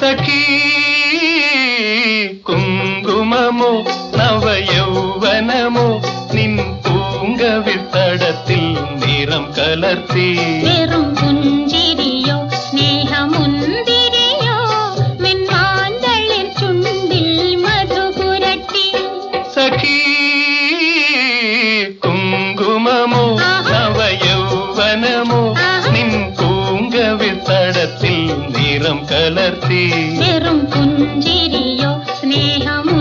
സഖീ കുങ്കുമമോ നവയൗവനമോ നിൻ പൂങ്കവിത്തടത്തിൽ നിറം കലർത്തി വെറും പുഞ്ചിരിയോ സ്നേഹമുന്തിരിയോ മെന്മാന്തളിർ ചുണ്ടിൽ മധുപുരട്ടി സഖീ കുങ്കുമമോ നവയൗവനമോ നിൻ പൂങ്കവിത്തടത്തിൽ നിറം കലർത്തി വെറും പുഞ്ചിരിയോ സ്നേഹമു